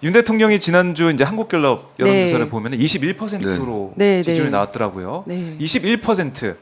윤 대통령이 지난주 이제 한국갤럽 여론조사를 네. 보면 21%로 네, 지지율이 네. 나왔더라고요. 네. 21%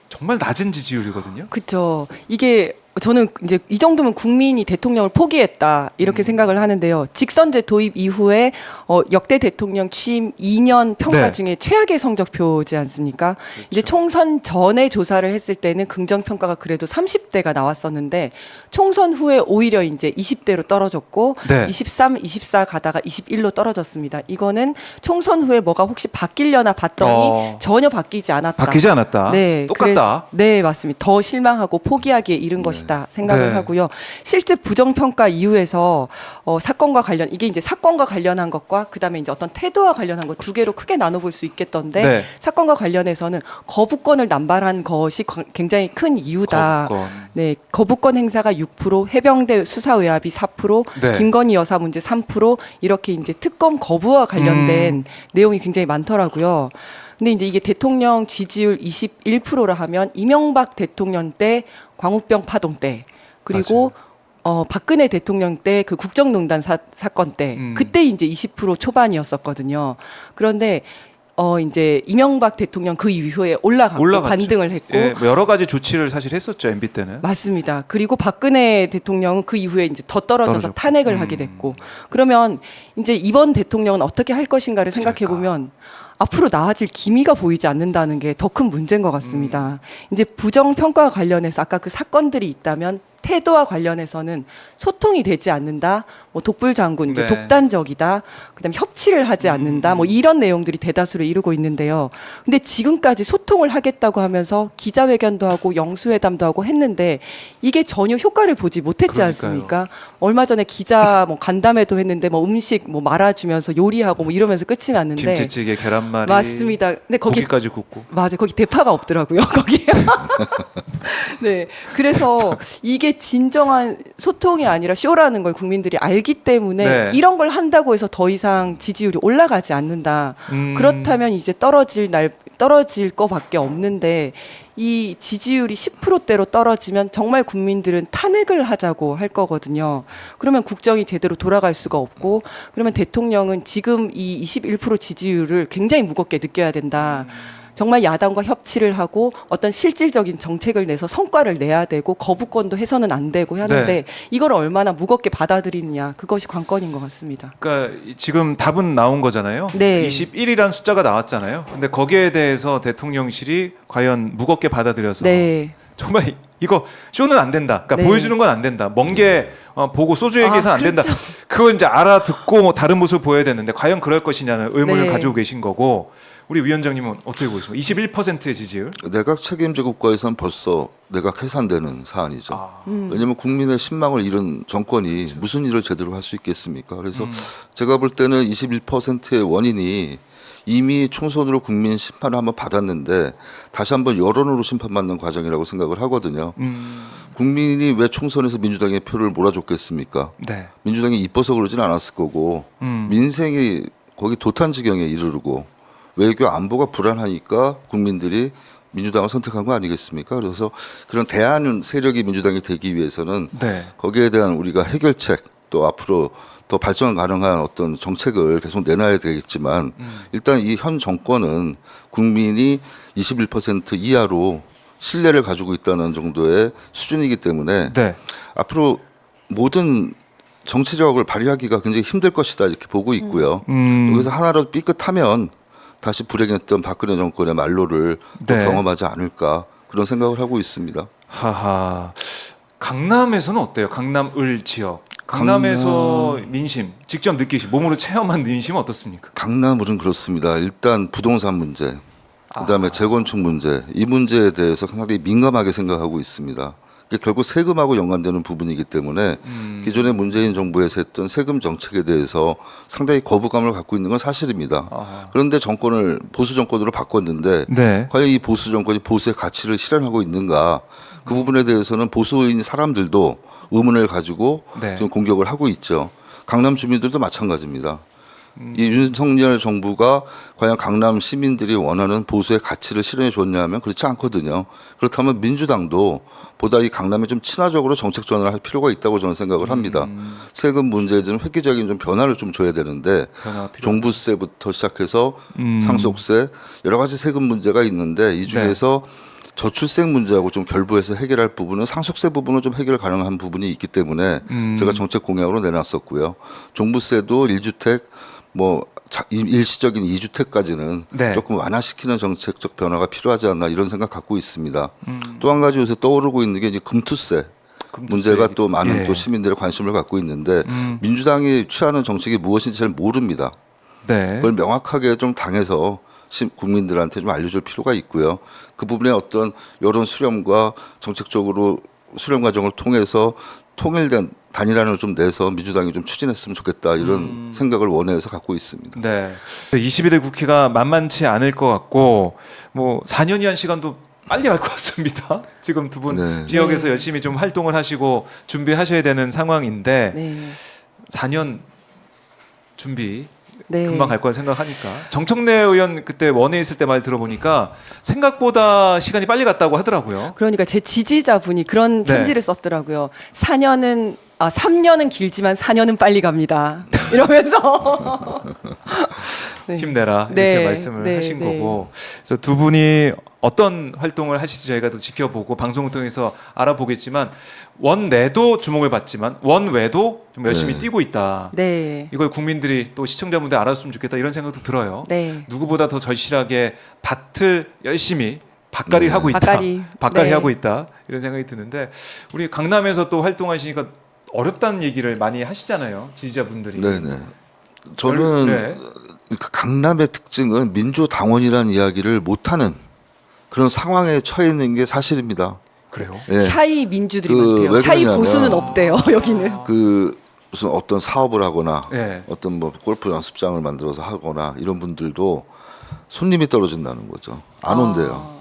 정말 낮은 지지율이거든요. 그렇죠. 이게 저는 이제 이 정도면 국민이 대통령을 포기했다 이렇게 생각을 하는데요. 직선제 도입 이후에 역대 대통령 취임 2년 평가 네. 중에 최악의 성적표지 않습니까? 이제 총선 전에 조사를 했을 때는 긍정 평가가 그래도 30대가 나왔었는데 총선 후에 오히려 이제 20대로 떨어졌고 네. 23, 24 가다가 21로 떨어졌습니다. 이거는 총선 후에 뭐가 혹시 바뀌려나 봤더니 전혀 바뀌지 않았다. 바뀌지 않았다. 네, 똑같다. 네, 맞습니다. 더 실망하고 포기하기에 이른 것이다 생각을 네. 하고요. 실제 부정평가 이후에서 사건과 관련 이게 이제 사건과 관련한 것과 그다음에 이제 어떤 태도와 관련한 것 두 개로 크게 나눠볼 수 있겠던데 네. 사건과 관련해서는 거부권을 남발한 것이 굉장히 큰 이유다. 거부권. 네, 거부권 행사가 6%, 해병대 수사 외압이 4%, 네. 김건희 여사 문제 3% 이렇게 이제 특검 거부와 관련된 내용이 굉장히 많더라고요. 근데 이제 이게 대통령 지지율 21%라 하면 이명박 대통령 때 광우병 파동 때 그리고 박근혜 대통령 때 그 국정농단 사건 때 그때 이제 20% 초반이었었거든요. 그런데 이제 이명박 대통령 그 이후에 올라갔고 올라갔죠. 반등을 했고 예, 뭐 여러 가지 조치를 사실 했었죠. MB 때는. 맞습니다. 그리고 박근혜 대통령은 그 이후에 이제 더 떨어져서 떨어졌고. 탄핵을 하게 됐고 그러면 이제 이번 대통령은 어떻게 할 것인가를 생각해 보면 앞으로 나아질 기미가 보이지 않는다는 게 더 큰 문제인 것 같습니다. 이제 부정 평가와 관련해서 아까 그 사건들이 있다면 태도와 관련해서는 소통이 되지 않는다. 뭐 독불 장군 이제 네. 독단적이다. 그다음에 협치를 하지 않는다. 뭐 이런 내용들이 대다수를 이루고 있는데요. 근데 지금까지 소통을 하겠다고 하면서 기자회견도 하고 영수회담도 하고 했는데 이게 전혀 효과를 보지 못했지 그러니까요. 않습니까? 얼마 전에 기자 뭐 간담회도 했는데 뭐 음식 뭐 말아주면서 요리하고 뭐 이러면서 끝이 났는데 김치찌개, 계란말이. 맞습니다. 근데 거기 고기까지 굽고. 맞아 거기 대파가 없더라고요. 거기에. 네. 그래서 이게 진정한 소통이 아니라 쇼라는 걸 국민들이 알기 때문에 네. 이런 걸 한다고 해서 더 이상 지지율이 올라가지 않는다. 그렇다면 이제 떨어질 거밖에 없는데 이 지지율이 10%대로 떨어지면 정말 국민들은 탄핵을 하자고 할 거거든요. 그러면 국정이 제대로 돌아갈 수가 없고 그러면 대통령은 지금 이 21% 지지율을 굉장히 무겁게 느껴야 된다. 정말 야당과 협치를 하고 어떤 실질적인 정책을 내서 성과를 내야 되고 거부권도 해서는 안 되고 하는데 네. 이걸 얼마나 무겁게 받아들이느냐 그것이 관건인 것 같습니다. 그러니까 지금 답은 나온 거잖아요. 네. 21이라는 숫자가 나왔잖아요. 근데 거기에 대해서 대통령실이 과연 무겁게 받아들여서 네. 정말 이거 쇼는 안 된다. 그러니까 네. 보여주는 건 안 된다. 먼 게 보고 소주 얘기해서 안 된다. 그렇죠. 그거 이제 알아듣고 뭐 다른 모습을 보여야 되는데 과연 그럴 것이냐는 의문을 네. 가지고 계신 거고 우리 위원장님은 어떻게 보십니까? 21%의 지지율? 내각 책임제 국가에서는 벌써 내각 해산되는 사안이죠. 왜냐하면 국민의 신망을 잃은 정권이 무슨 일을 제대로 할 수 있겠습니까? 그래서 제가 볼 때는 21%의 원인이 이미 총선으로 국민 심판을 한번 받았는데 다시 한번 여론으로 심판받는 과정이라고 생각을 하거든요. 국민이 왜 총선에서 민주당의 표를 몰아줬겠습니까? 네. 민주당이 이뻐서 그러진 않았을 거고 민생이 거기 도탄지경에 이르르고 외교 안보가 불안하니까 국민들이 민주당을 선택한 거 아니겠습니까? 그래서 그런 대안 세력이 민주당이 되기 위해서는 네. 거기에 대한 우리가 해결책 또 앞으로 더 발전 가능한 어떤 정책을 계속 내놔야 되겠지만 일단 이 현 정권은 국민이 21% 이하로 신뢰를 가지고 있다는 정도의 수준이기 때문에 네. 앞으로 모든 정치력을 발휘하기가 굉장히 힘들 것이다 이렇게 보고 있고요. 여기서 하나로 삐끗하면 다시 불행했던 박근혜 정권의 말로를 또 네. 경험하지 않을까 그런 생각을 하고 있습니다. 하하. 강남에서는 어때요? 강남을 지역. 강남에서 민심 직접 느끼시 몸으로 체험한 민심은 어떻습니까? 강남은 그렇습니다. 일단 부동산 문제, 그다음에 재건축 문제, 이 문제에 대해서 상당히 민감하게 생각하고 있습니다. 이게 결국 세금하고 연관되는 부분이기 때문에 기존의 문재인 정부에서 했던 세금 정책에 대해서 상당히 거부감을 갖고 있는 건 사실입니다. 그런데 정권을 보수 정권으로 바꿨는데 네. 과연 이 보수 정권이 보수의 가치를 실현하고 있는가 그 부분에 대해서는 보수인 사람들도 의문을 가지고 네. 지금 공격을 하고 있죠. 강남 주민들도 마찬가지입니다. 이 윤석열 정부가 과연 강남 시민들이 원하는 보수의 가치를 실현해 줬냐 하면 그렇지 않거든요. 그렇다면 민주당도 보다 이 강남에 좀 친화적으로 정책 전환을 할 필요가 있다고 저는 생각을 합니다. 세금 문제에 좀 획기적인 좀 변화를 좀 줘야 되는데 종부세부터 시작해서 상속세 여러 가지 세금 문제가 있는데 이 중에서 저출생 문제하고 좀 결부해서 해결할 부분은 상속세 부분은 좀 해결 가능한 부분이 있기 때문에 제가 정책 공약으로 내놨었고요. 종부세도 1주택 뭐 일시적인 2주택까지는 네. 조금 완화시키는 정책적 변화가 필요하지 않나 이런 생각 갖고 있습니다. 또 한 가지 요새 떠오르고 있는 게 이제 금투세. 문제가 또 많은 예. 또 시민들의 관심을 갖고 있는데 민주당이 취하는 정책이 무엇인지 잘 모릅니다. 네. 그걸 명확하게 좀 당해서 국민들한테 좀 알려줄 필요가 있고요. 그 부분에 어떤 여론 수렴과 정책적으로 수렴 과정을 통해서 통일된 단일안을 좀 내서 민주당이 좀 추진했으면 좋겠다 이런 생각을 원해서 갖고 있습니다. 네. 22대 국회가 만만치 않을 것 같고 뭐 4년이란 시간도 빨리 갈 것 같습니다. 지금 두 분 네. 지역에서 네. 열심히 좀 활동을 하시고 준비하셔야 되는 상황인데 네. 4년 준비 네. 금방 갈 거라 생각하니까 정청래 의원 그때 원에 있을 때 말 들어보니까 생각보다 시간이 빨리 갔다고 하더라고요. 그러니까 제 지지자분이 그런 네. 편지를 썼더라고요. 3년은 길지만 4년은 빨리 갑니다. 이러면서 네. 힘내라 이렇게 네. 말씀을 네. 하신 네. 거고 그래서 두 분이 어떤 활동을 하실지 저희가 또 지켜보고 방송을 통해서 알아보겠지만 원내도 주목을 받지만 원외도 좀 열심히 네. 뛰고 있다. 네. 이걸 국민들이 또 시청자분들 알았으면 좋겠다 이런 생각도 들어요. 네. 누구보다 더 절실하게 밭을 열심히 밭갈이를 네. 하고 있다. 밭갈이. 네. 하고 있다. 이런 생각이 드는데 우리 강남에서 또 활동하시니까 어렵다는 얘기를 많이 하시잖아요. 지지자분들이. 네네. 저는 네. 강남의 특징은 민주당원이라는 이야기를 못하는 그런 상황에 처해 있는 게 사실입니다. 그래요. 예. 샤이 민주들이 그 많대요. 왜 샤이 그러냐면 보수는 없대요. 여기는. 그 무슨 어떤 사업을 하거나 네. 어떤 뭐 골프 연습장을 만들어서 하거나 이런 분들도 손님이 떨어진다는 거죠. 안 온대요.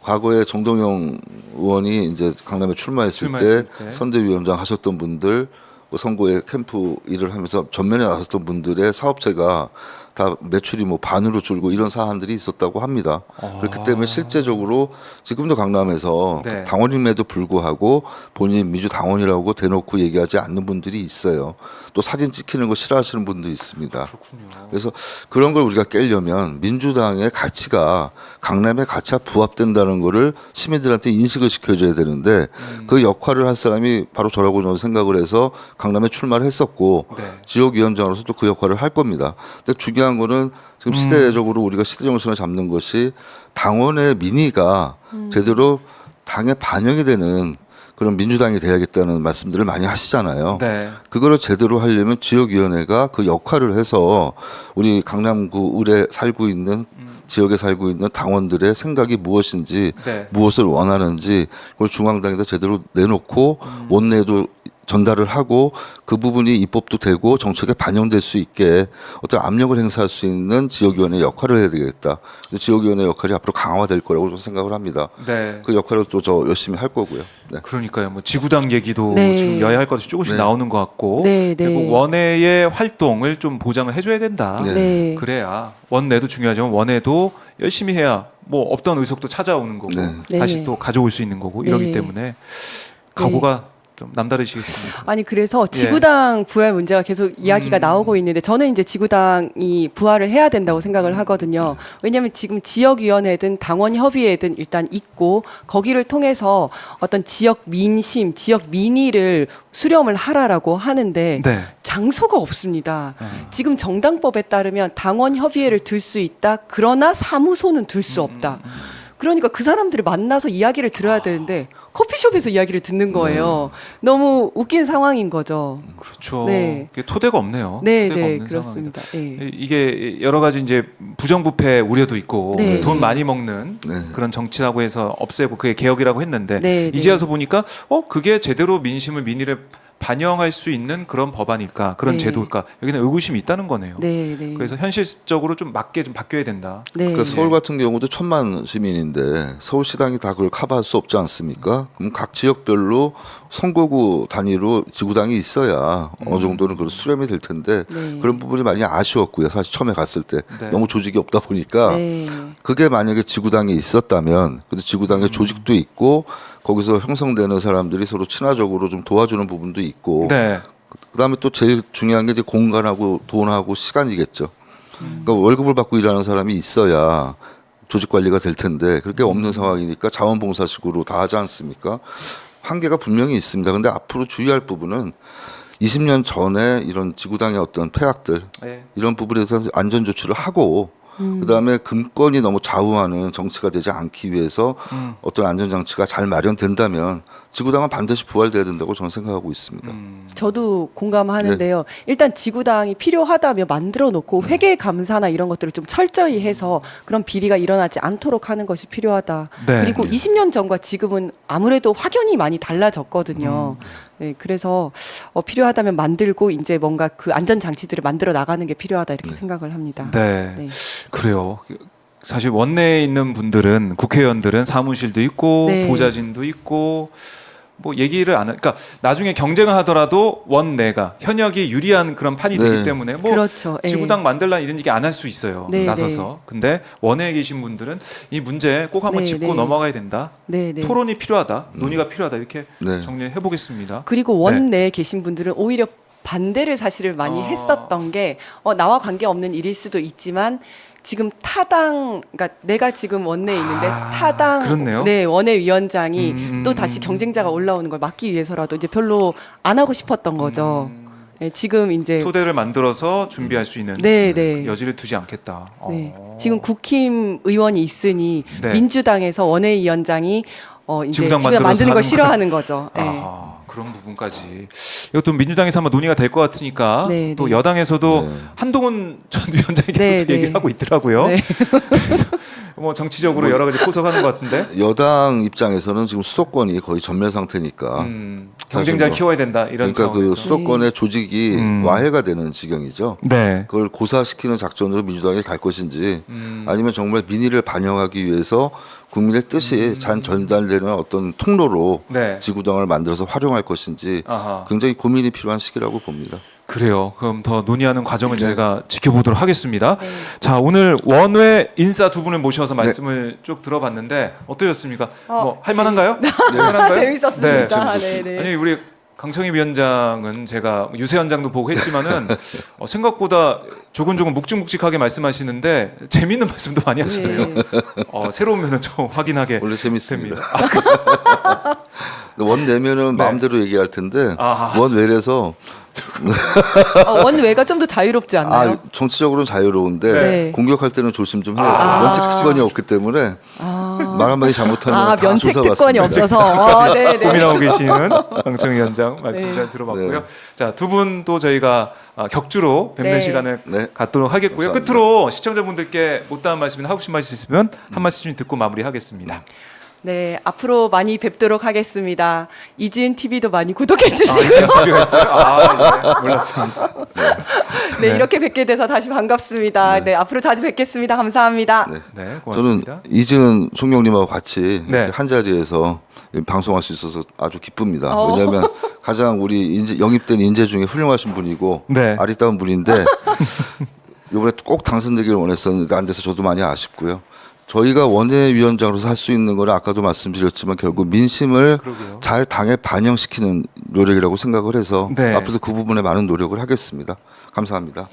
과거에 정동영 의원이 이제 강남에 출마했을 출마했을 때 때. 선대위원장 하셨던 분들 뭐 선거에 캠프 일을 하면서 전면에 나섰던 분들의 사업체가 다 매출이 뭐 반으로 줄고 이런 사안들이 있었다고 합니다. 그렇기 때문에 실제적으로 지금도 강남에서 네. 당원임에도 불구하고 본인 민주당원이라고 대놓고 얘기하지 않는 분들이 있어요. 또 사진 찍히는 거 싫어하시는 분도 있습니다. 그렇군요. 그래서 그런 걸 우리가 깨려면 민주당의 가치가 강남의 가치와 부합된다는 거를 시민들한테 인식을 시켜줘야 되는데 그 역할을 할 사람이 바로 저라고 저는 생각을 해서 강남에 출마를 했었고 네. 지역위원장으로서도 그 역할을 할 겁니다. 근데 중요한 거는 지금 시대적으로 우리가 시대 정신을 잡는 것이 당원의 민의가 제대로 당에 반영이 되는 그런 민주당이 돼야겠다는 말씀들을 많이 하시잖아요. 네. 그거를 제대로 하려면 지역위원회가 그 역할을 해서 우리 강남구 을에 살고 있는 지역에 살고 있는 당원들의 생각이 무엇인지 네. 무엇을 원하는지 그걸 중앙당에다 제대로 내놓고 원내에도 전달을 하고 그 부분이 입법도 되고 정책에 반영될 수 있게 어떤 압력을 행사할 수 있는 지역위원회 역할을 해야 되겠다. 그래서 지역위원회 역할이 앞으로 강화될 거라고 저는 생각을 합니다. 네. 그 역할을 또 저 열심히 할 거고요. 네. 그러니까요. 뭐 지구당 얘기도 네. 지금 여야 할 것이 조금씩 네. 나오는 것 같고 네, 네. 그리고 원외의 활동을 좀 보장을 해줘야 된다. 네. 네. 그래야 원내도 중요하지만 원외도 열심히 해야 뭐 없던 의석도 찾아오는 거고 네. 다시 네. 또 가져올 수 있는 거고 이러기 네. 때문에 각오가 좀 남다르시겠습니다. 아니 그래서 지구당 부활 문제가 계속 이야기가 나오고 있는데 저는 이제 지구당이 부활을 해야 된다고 생각을 하거든요. 왜냐하면 지금 지역위원회든 당원 협의회든 일단 있고 거기를 통해서 어떤 지역 민심, 지역 민의를 수렴을 하라라고 하는데 네. 장소가 없습니다. 지금 정당법에 따르면 당원 협의회를 들 수 있다. 그러나 사무소는 들 수 없다. 그러니까 그 사람들을 만나서 이야기를 들어야 되는데 커피숍에서 이야기를 듣는 거예요. 너무 웃긴 상황인 거죠. 그렇죠. 네. 이게 토대가 없네요. 네, 토대가 네, 없는 그렇습니다. 상황이다. 네. 이게 여러 가지 이제 부정부패 우려도 있고 네. 돈 많이 먹는 네. 그런 정치라고 해서 없애고 그게 개혁이라고 했는데 네, 이제 네. 와서 보니까 그게 제대로 민심을 민의를 반영할 수 있는 그런 법안일까 그런 네. 제도일까 여기는 의구심이 있다는 거네요. 네, 네. 그래서 현실적으로 좀 맞게 좀 바뀌어야 된다. 네. 그러니까 서울 같은 경우도 1,000만 시민인데 서울시당이 다 그걸 커버할 수 없지 않습니까? 그럼 각 지역별로 선거구 단위로 지구당이 있어야 어느 정도는 그런 수렴이 될 텐데 네. 그런 부분이 많이 아쉬웠고요. 사실 처음에 갔을 때 네. 너무 조직이 없다 보니까 네. 그게 만약에 지구당에 있었다면 근데 지구당에 조직도 있고 거기서 형성되는 사람들이 서로 친화적으로 좀 도와주는 부분도 있고 네. 그다음에 또 제일 중요한 게 이제 공간하고 돈하고 시간이겠죠. 그러니까 월급을 받고 일하는 사람이 있어야 조직 관리가 될 텐데 그렇게 없는 상황이니까 자원봉사식으로 다 하지 않습니까? 한계가 분명히 있습니다. 근데 앞으로 주의할 부분은 20년 전에 이런 지구당의 어떤 폐악들 네. 이런 부분에 대해서 안전 조치를 하고 그다음에 금권이 너무 좌우하는 정치가 되지 않기 위해서 어떤 안전 장치가 잘 마련된다면 지구당은 반드시 부활돼야 된다고 저는 생각하고 있습니다. 저도 공감하는데요. 일단 지구당이 필요하다며 만들어 놓고 회계 감사나 이런 것들을 좀 철저히 해서 그런 비리가 일어나지 않도록 하는 것이 필요하다. 네. 그리고 20년 전과 지금은 아무래도 확연히 많이 달라졌거든요. 네, 그래서 필요하다면 만들고 이제 뭔가 그 안전 장치들을 만들어 나가는 게 필요하다 이렇게 생각을 합니다. 네. 네. 그래요. 사실 원내에 있는 분들은 국회의원들은 사무실도 있고 네. 보좌진도 있고 뭐 얘기를 안 그러니까 나중에 경쟁을 하더라도 원내가 현역이 유리한 그런 판이 네. 되기 때문에 뭐 그렇죠. 예. 지구당 만들라 이런 얘기 안 할 수 있어요. 네, 나서서. 근데 원내에 계신 분들은 이 문제 꼭 한번 네, 짚고 네. 넘어가야 된다. 네, 네. 토론이 필요하다. 논의가 필요하다. 이렇게 네. 정리해 보겠습니다. 그리고 원내에 계신 분들은 오히려 반대를 사실을 많이 했었던 게 나와 관계없는 일일 수도 있지만 지금 타당 그러니까 내가 지금 원내에 있는데 타당 그렇네요. 네, 원내위원장이 또 다시 경쟁자가 올라오는 걸 막기 위해서라도 이제 별로 안 하고 싶었던 거죠. 네, 지금 이제 토대를 만들어서 준비할 수 있는 네, 네. 여지를 두지 않겠다. 네. 지금 국힘 의원이 있으니 네. 민주당에서 원내위원장이 이제 지구당 지금 만드는 만들어서 걸 하는 싫어하는 거죠. 네. 아, 그런 부분까지. 이것도 민주당에서 한번 논의가 될 것 같으니까 네, 또 네. 여당에서도 네. 한동훈 전 위원장이 계속 네, 또 얘기를 네. 하고 있더라고요. 네. 그래서 뭐 정치적으로 여러 가지 포석하는 것 같은데 여당 입장에서는 지금 수도권이 거의 전멸 상태니까 경쟁자를 뭐, 키워야 된다 이런 그러니까 차원에서. 그 수도권의 조직이 와해가 되는 지경이죠. 네. 그걸 고사시키는 작전으로 민주당이 갈 것인지 아니면 정말 민의를 반영하기 위해서 국민의 뜻이 잘 전달되는 어떤 통로로 네. 지구당을 만들어서 활용할 것인지 아하. 굉장히 고민이 필요한 시기라고 봅니다. 그래요. 그럼 더 논의하는 과정을 저희가 지켜보도록 하겠습니다. 자, 오늘 원외 인사 두 분을 모셔서 말씀을 쭉 들어봤는데 어떠셨습니까? 뭐 할만한가요? 할만한가요? 재밌었습니다. 네, 네, 네. 아니 우리 강청희 위원장은 제가 유세현장도 보고 했지만은 생각보다 조근조근 묵직묵직하게 말씀하시는데 재미있는 말씀도 많이 하시네요. 네. 새로운 면은 좀 확인하게 원래 재밌습니다. 됩니다. 원 내면은 마음대로 얘기할 텐데 아하. 원 외래서 원외가 좀 더 자유롭지 않나요? 정치적으로는 자유로운데 네. 공격할 때는 조심 좀 해야 돼요. 면책 특권이 없기 때문에 말 한마디 잘못하면 다 면책 조사받습니다. 특권이 없어서. 네, 네. 고민하고 계시는 강청희 위원장 말씀 잘 들어봤고요. 네. 자, 두 분 또 저희가 격주로 뵙는 네. 시간을 네. 갖도록 하겠고요. 감사합니다. 끝으로 시청자분들께 못다한 말씀이나 하고 싶은 말씀 있으면 한 말씀 듣고 마무리하겠습니다. 네, 앞으로 많이 뵙도록 하겠습니다. 이지은 TV도 많이 구독해 아, 주시고요. 이제 TV가 있어요? 네, 몰랐습니다. 네, 이렇게 뵙게 돼서 다시 반갑습니다. 네, 앞으로 자주 뵙겠습니다. 감사합니다. 네. 네, 저는 고맙습니다. 이지은 총경님하고 같이 네. 이렇게 한 자리에서 방송할 수 있어서 아주 기쁩니다. 왜냐하면 가장 우리 영입된 인재 중에 훌륭하신 분이고 네. 아리따운 분인데 이번에 꼭 당선되기를 원했었는데 안 돼서 저도 많이 아쉽고요. 저희가 원내위원장으로서 할 수 있는 거는 아까도 말씀드렸지만 결국 민심을 그러게요. 잘 당에 반영시키는 노력이라고 생각을 해서 네. 앞으로도 그 부분에 많은 노력을 하겠습니다. 감사합니다.